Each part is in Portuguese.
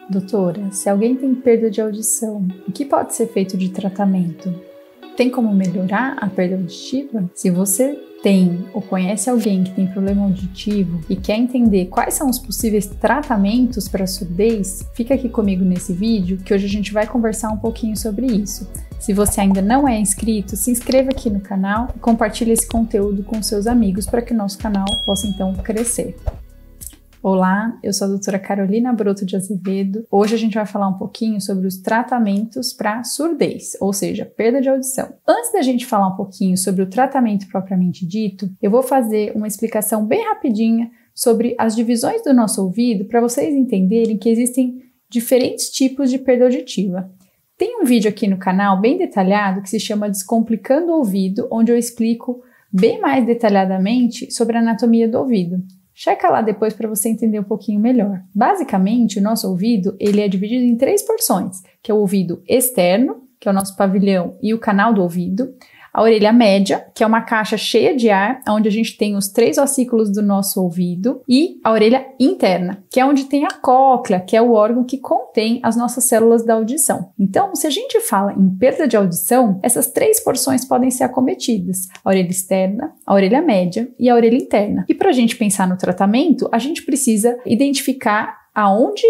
Doutora, se alguém tem perda de audição, o que pode ser feito de tratamento? Tem como melhorar a perda auditiva? Se você tem ou conhece alguém que tem problema auditivo e quer entender quais são os possíveis tratamentos para surdez, fica aqui comigo nesse vídeo que hoje a gente vai conversar um pouquinho sobre isso. Se você ainda não é inscrito, se inscreva aqui no canal e compartilhe esse conteúdo com seus amigos para que o nosso canal possa então crescer. Olá, eu sou a doutora Carolina Broto de Azevedo. Hoje a gente vai falar um pouquinho sobre os tratamentos para surdez, ou seja, perda de audição. Antes da gente falar um pouquinho sobre o tratamento propriamente dito, eu vou fazer uma explicação bem rapidinha sobre as divisões do nosso ouvido para vocês entenderem que existem diferentes tipos de perda auditiva. Tem um vídeo aqui no canal bem detalhado que se chama Descomplicando o Ouvido, onde eu explico bem mais detalhadamente sobre a anatomia do ouvido. Checa lá depois para você entender um pouquinho melhor. Basicamente, o nosso ouvido ele é dividido em três porções, que é o ouvido externo, que é o nosso pavilhão e o canal do ouvido, a orelha média, que é uma caixa cheia de ar, onde a gente tem os três ossículos do nosso ouvido, e a orelha interna, que é onde tem a cóclea, que é o órgão que contém as nossas células da audição. Então, se a gente fala em perda de audição, essas três porções podem ser acometidas: a orelha externa, a orelha média e a orelha interna. E para a gente pensar no tratamento, a gente precisa identificar aonde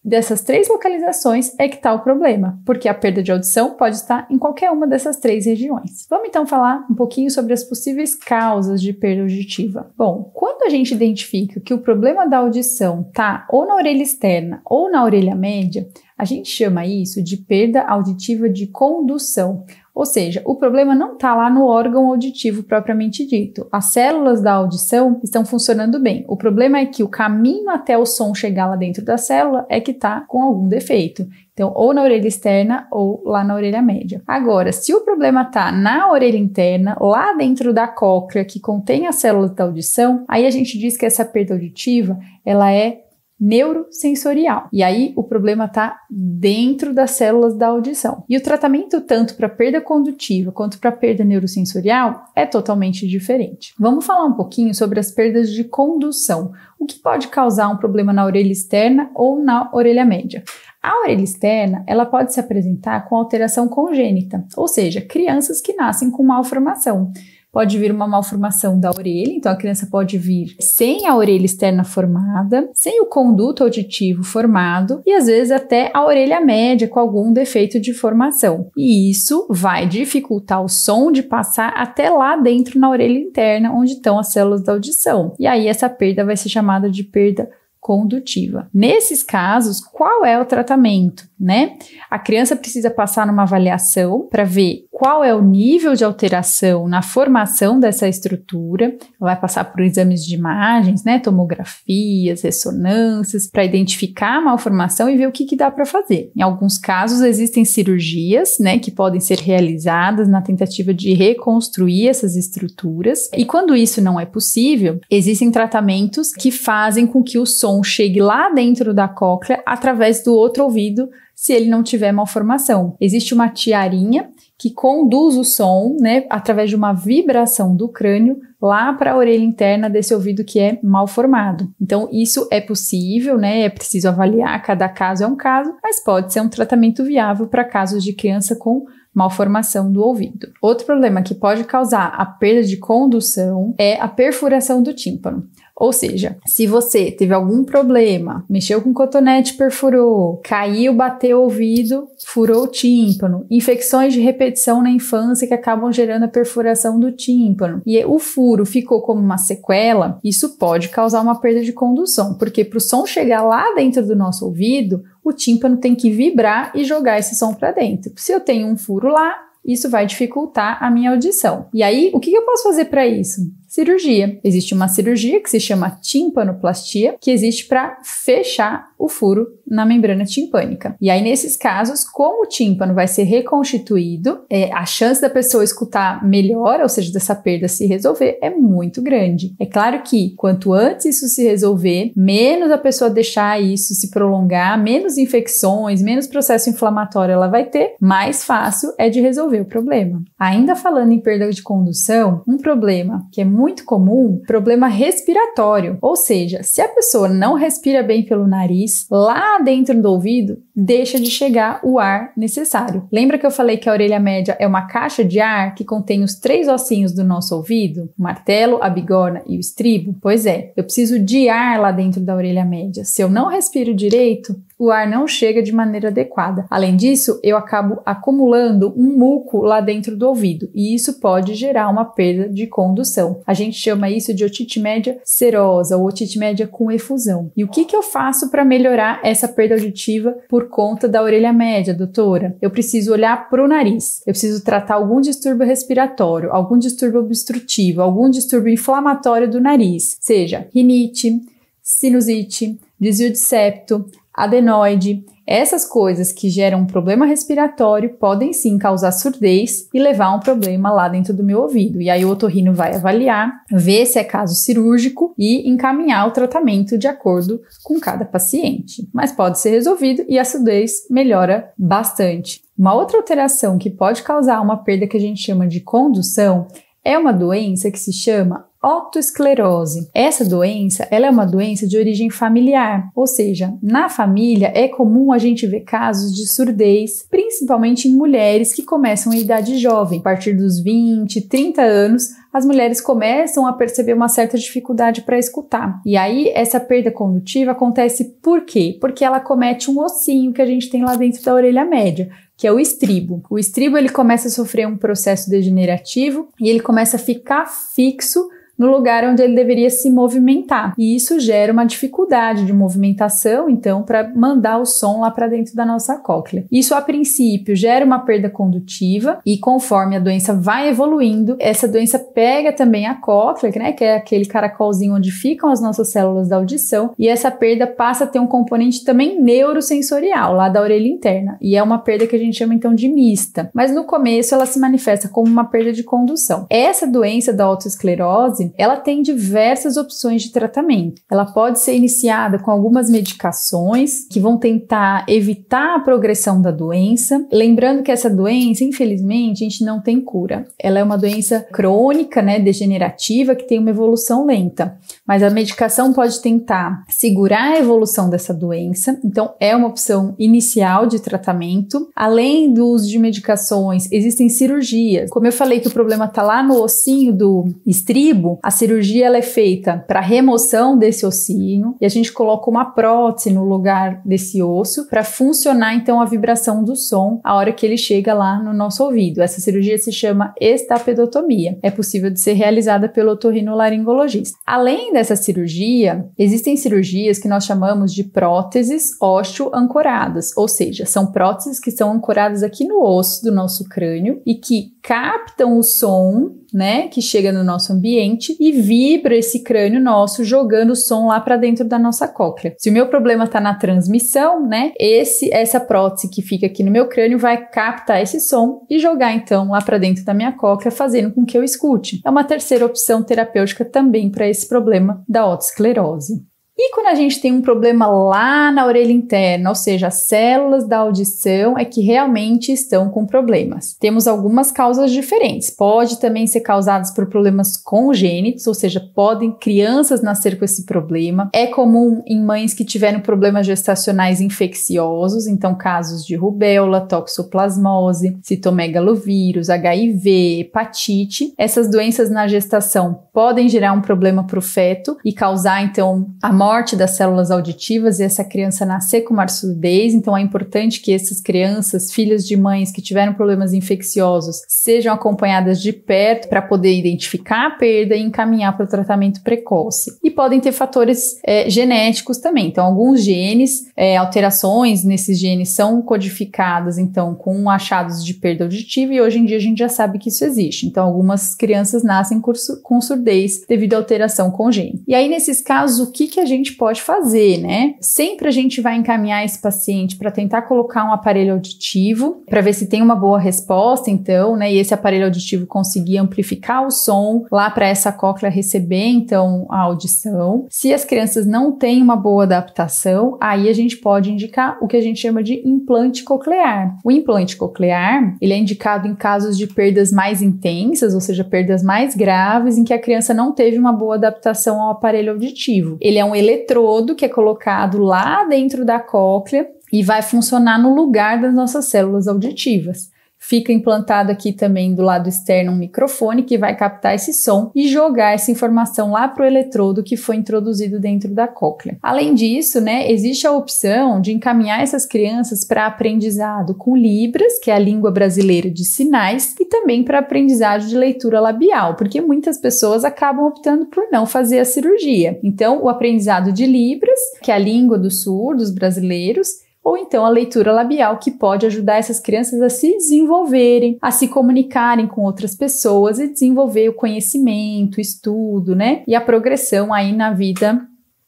dessas três localizações é que está o problema, porque a perda de audição pode estar em qualquer uma dessas três regiões. Vamos então falar um pouquinho sobre as possíveis causas de perda auditiva. Bom, quando a gente identifica que o problema da audição está ou na orelha externa ou na orelha média, a gente chama isso de perda auditiva de condução. Ou seja, o problema não está lá no órgão auditivo propriamente dito. As células da audição estão funcionando bem. O problema é que o caminho até o som chegar lá dentro da célula é que está com algum defeito. Então, ou na orelha externa ou lá na orelha média. Agora, se o problema está na orelha interna, lá dentro da cóclea que contém as células da audição, aí a gente diz que essa perda auditiva, ela é neurosensorial. E aí o problema está dentro das células da audição. E o tratamento tanto para perda condutiva quanto para perda neurosensorial é totalmente diferente. Vamos falar um pouquinho sobre as perdas de condução. O que pode causar um problema na orelha externa ou na orelha média? A orelha externa, ela pode se apresentar com alteração congênita, ou seja, crianças que nascem com malformação. Pode vir uma malformação da orelha, então a criança pode vir sem a orelha externa formada, sem o conduto auditivo formado e às vezes até a orelha média com algum defeito de formação. E isso vai dificultar o som de passar até lá dentro na orelha interna, onde estão as células da audição. E aí essa perda vai ser chamada de perda condutiva. Nesses casos, qual é o tratamento, né? A criança precisa passar numa avaliação para ver qual é o nível de alteração na formação dessa estrutura. Ela vai passar por exames de imagens, né? Tomografias, ressonâncias, para identificar a malformação e ver o que dá para fazer. Em alguns casos, existem cirurgias, né? Que podem ser realizadas na tentativa de reconstruir essas estruturas. E quando isso não é possível, existem tratamentos que fazem com que o som chegue lá dentro da cóclea através do outro ouvido, se ele não tiver malformação. Existe uma tiarinha que conduz o som, né, através de uma vibração do crânio lá para a orelha interna desse ouvido que é mal formado. Então, isso é possível, né, é preciso avaliar, cada caso é um caso, mas pode ser um tratamento viável para casos de criança com malformação do ouvido. Outro problema que pode causar a perda de condução é a perfuração do tímpano. Ou seja, se você teve algum problema, mexeu com cotonete, perfurou, caiu, bateu o ouvido, furou o tímpano, infecções de repetição na infância que acabam gerando a perfuração do tímpano, e o furo ficou como uma sequela, isso pode causar uma perda de condução, porque para o som chegar lá dentro do nosso ouvido, o tímpano tem que vibrar e jogar esse som para dentro. Se eu tenho um furo lá, isso vai dificultar a minha audição. E aí, o que eu posso fazer para isso? Cirurgia. Existe uma cirurgia que se chama timpanoplastia, que existe para fechar o furo na membrana timpânica. E aí, nesses casos, como o tímpano vai ser reconstituído, a chance da pessoa escutar melhor, ou seja, dessa perda se resolver, é muito grande. É claro que, quanto antes isso se resolver, menos a pessoa deixar isso se prolongar, menos infecções, menos processo inflamatório ela vai ter, mais fácil é de resolver o problema. Ainda falando em perda de condução, um problema que é muito muito comum, problema respiratório, ou seja, se a pessoa não respira bem pelo nariz, lá dentro do ouvido deixa de chegar o ar necessário. Lembra que eu falei que a orelha média é uma caixa de ar que contém os 3 ossinhos do nosso ouvido? O martelo, a bigorna e o estribo? Pois é, eu preciso de ar lá dentro da orelha média. Se eu não respiro direito, o ar não chega de maneira adequada. Além disso, eu acabo acumulando um muco lá dentro do ouvido e isso pode gerar uma perda de condução. A gente chama isso de otite média serosa ou otite média com efusão. E o que eu faço para melhorar essa perda auditiva por conta da orelha média, doutora? Eu preciso olhar para o nariz, eu preciso tratar algum distúrbio respiratório, algum distúrbio obstrutivo, algum distúrbio inflamatório do nariz, seja rinite, sinusite, desvio de septo, adenoide. Essas coisas que geram um problema respiratório podem sim causar surdez e levar a um problema lá dentro do meu ouvido. E aí o otorrino vai avaliar, ver se é caso cirúrgico e encaminhar o tratamento de acordo com cada paciente. Mas pode ser resolvido e a surdez melhora bastante. Uma outra alteração que pode causar uma perda que a gente chama de condução é uma doença que se chama otosclerose. Essa doença, ela é uma doença de origem familiar, ou seja, na família é comum a gente ver casos de surdez, principalmente em mulheres que começam em idade jovem. A partir dos 20, 30 anos, as mulheres começam a perceber uma certa dificuldade para escutar. E aí, essa perda condutiva acontece por quê? Porque ela comete um ossinho que a gente tem lá dentro da orelha média, que é o estribo. O estribo ele começa a sofrer um processo degenerativo e ele começa a ficar fixo no lugar onde ele deveria se movimentar. E isso gera uma dificuldade de movimentação, então, para mandar o som lá para dentro da nossa cóclea. Isso, a princípio, gera uma perda condutiva e conforme a doença vai evoluindo, essa doença pega também a cóclea, né, que é aquele caracolzinho onde ficam as nossas células da audição, e essa perda passa a ter um componente também neurosensorial, lá da orelha interna. E é uma perda que a gente chama, então, de mista. Mas no começo, ela se manifesta como uma perda de condução. Essa doença da otosclerose, ela tem diversas opções de tratamento. Ela pode ser iniciada com algumas medicações que vão tentar evitar a progressão da doença. Lembrando que essa doença, infelizmente, a gente não tem cura. Ela é uma doença crônica, né, degenerativa, que tem uma evolução lenta. Mas a medicação pode tentar segurar a evolução dessa doença. Então, é uma opção inicial de tratamento. Além do uso de medicações, existem cirurgias. Como eu falei que o problema está lá no ossinho do estribo, a cirurgia ela é feita para remoção desse ossinho e a gente coloca uma prótese no lugar desse osso para funcionar então a vibração do som a hora que ele chega lá no nosso ouvido. Essa cirurgia se chama estapedotomia. É possível de ser realizada pelo otorrinolaringologista. Além dessa cirurgia, existem cirurgias que nós chamamos de próteses ósseo-ancoradas, ou seja, são próteses que são ancoradas aqui no osso do nosso crânio e que captam o som, né, que chega no nosso ambiente e vibra esse crânio nosso, jogando o som lá para dentro da nossa cóclea. Se o meu problema está na transmissão, né, essa prótese que fica aqui no meu crânio vai captar esse som e jogar então lá para dentro da minha cóclea, fazendo com que eu escute. É uma terceira opção terapêutica também para esse problema da otosclerose. E quando a gente tem um problema lá na orelha interna, ou seja, as células da audição é que realmente estão com problemas. Temos algumas causas diferentes. Pode também ser causadas por problemas congênitos, ou seja, podem crianças nascer com esse problema. É comum em mães que tiveram problemas gestacionais infecciosos, então casos de rubéola, toxoplasmose, citomegalovírus, HIV, hepatite. Essas doenças na gestação podem gerar um problema para o feto e causar então a morte das células auditivas e essa criança nascer com uma surdez. Então é importante que essas crianças, filhas de mães que tiveram problemas infecciosos, sejam acompanhadas de perto para poder identificar a perda e encaminhar para o tratamento precoce. E podem ter fatores genéticos também. Então alguns genes, alterações nesses genes são codificadas então com achados de perda auditiva e hoje em dia a gente já sabe que isso existe. Então algumas crianças nascem com surdez devido à alteração congênita. E aí nesses casos o que a gente gente pode fazer, né? Sempre a gente vai encaminhar esse paciente para tentar colocar um aparelho auditivo, para ver se tem uma boa resposta, então, né? E esse aparelho auditivo conseguir amplificar o som lá para essa cóclea receber, então, a audição. Se as crianças não têm uma boa adaptação, aí a gente pode indicar o que a gente chama de implante coclear. O implante coclear, ele é indicado em casos de perdas mais intensas, ou seja, perdas mais graves, em que a criança não teve uma boa adaptação ao aparelho auditivo. Ele é um eletrodo que é colocado lá dentro da cóclea e vai funcionar no lugar das nossas células auditivas. Fica implantado aqui também do lado externo um microfone que vai captar esse som e jogar essa informação lá para o eletrodo que foi introduzido dentro da cóclea. Além disso, né, existe a opção de encaminhar essas crianças para aprendizado com Libras, que é a língua brasileira de sinais, e também para aprendizado de leitura labial, porque muitas pessoas acabam optando por não fazer a cirurgia. Então, o aprendizado de Libras, que é a língua dos surdos brasileiros, ou então a leitura labial, que pode ajudar essas crianças a se desenvolverem, a se comunicarem com outras pessoas e desenvolver o conhecimento, o estudo, né? E a progressão aí na vida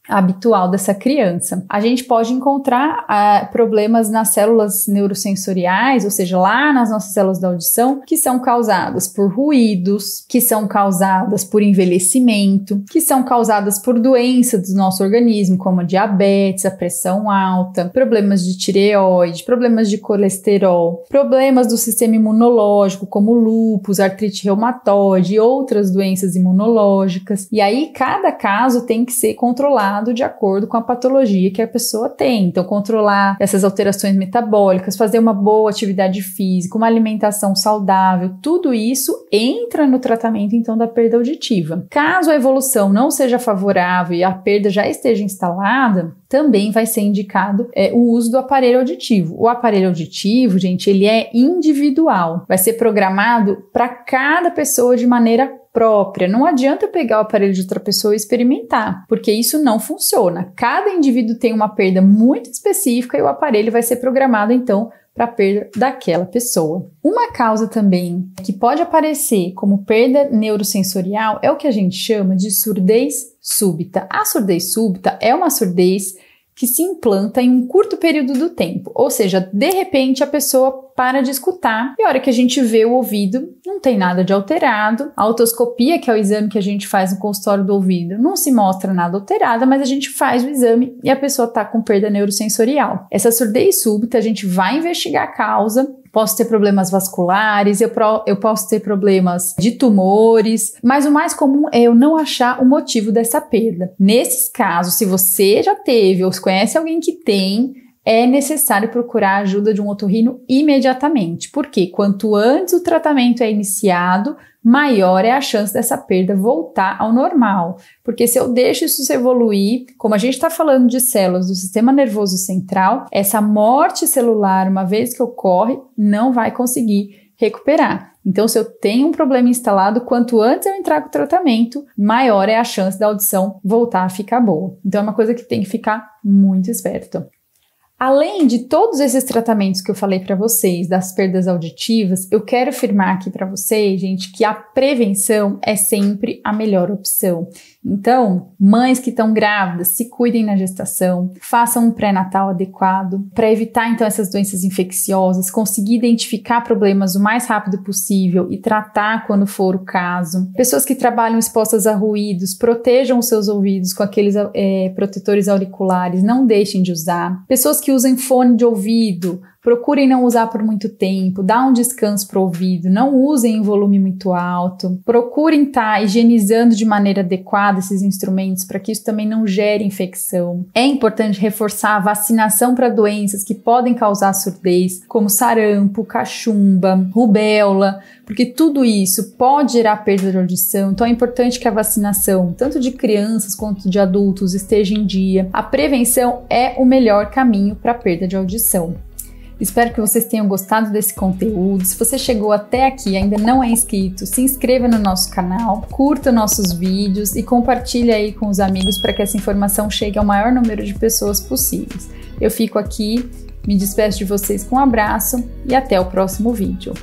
habitual dessa criança. A gente pode encontrar problemas nas células neurosensoriais, ou seja, lá nas nossas células da audição, que são causadas por ruídos, que são causadas por envelhecimento, que são causadas por doenças do nosso organismo, como a diabetes, a pressão alta, problemas de tireoide, problemas de colesterol, problemas do sistema imunológico, como lúpus, artrite reumatoide e outras doenças imunológicas. E aí, cada caso tem que ser controlado de acordo com a patologia que a pessoa tem. Então, controlar essas alterações metabólicas, fazer uma boa atividade física, uma alimentação saudável, tudo isso entra no tratamento, então, da perda auditiva. Caso a evolução não seja favorável e a perda já esteja instalada, também vai ser indicado o uso do aparelho auditivo. O aparelho auditivo, gente, ele é individual. Vai ser programado para cada pessoa de maneira própria. Não adianta pegar o aparelho de outra pessoa e experimentar, porque isso não funciona. Cada indivíduo tem uma perda muito específica e o aparelho vai ser programado, então, para a perda daquela pessoa. Uma causa também que pode aparecer como perda neurosensorial é o que a gente chama de surdez súbita. A surdez súbita é uma surdez que se implanta em um curto período do tempo, ou seja, de repente a pessoa para de escutar e a hora que a gente vê o ouvido não tem nada de alterado. A otoscopia, que é o exame que a gente faz no consultório do ouvido, não se mostra nada alterada, mas a gente faz o exame e a pessoa está com perda neurosensorial. Essa surdez súbita a gente vai investigar a causa. Posso ter problemas vasculares, eu posso ter problemas de tumores, mas o mais comum é eu não achar o motivo dessa perda. Nesses casos, se você já teve ou conhece alguém que tem, é necessário procurar a ajuda de um otorrino imediatamente, porque quanto antes o tratamento é iniciado, maior é a chance dessa perda voltar ao normal. Porque se eu deixo isso se evoluir, como a gente está falando de células do sistema nervoso central, essa morte celular, uma vez que ocorre, não vai conseguir recuperar. Então, se eu tenho um problema instalado, quanto antes eu entrar com o tratamento, maior é a chance da audição voltar a ficar boa. Então, é uma coisa que tem que ficar muito esperto. Além de todos esses tratamentos que eu falei para vocês, das perdas auditivas, eu quero afirmar aqui para vocês, gente, que a prevenção é sempre a melhor opção. Então, mães que estão grávidas, se cuidem na gestação, façam um pré-natal adequado para evitar, então, essas doenças infecciosas, conseguir identificar problemas o mais rápido possível e tratar quando for o caso. Pessoas que trabalham expostas a ruídos, protejam os seus ouvidos com aqueles protetores auriculares, não deixem de usar. Pessoas que usem fone de ouvido, procurem não usar por muito tempo, dá um descanso para o ouvido, não usem em volume muito alto, procurem estar higienizando de maneira adequada esses instrumentos para que isso também não gere infecção. É importante reforçar a vacinação para doenças que podem causar surdez, como sarampo, cachumba, rubéola, porque tudo isso pode gerar perda de audição, então é importante que a vacinação, tanto de crianças quanto de adultos, esteja em dia. A prevenção é o melhor caminho para a perda de audição. Espero que vocês tenham gostado desse conteúdo. Se você chegou até aqui e ainda não é inscrito, se inscreva no nosso canal, curta nossos vídeos e compartilhe aí com os amigos para que essa informação chegue ao maior número de pessoas possíveis. Eu fico aqui, me despeço de vocês com um abraço e até o próximo vídeo.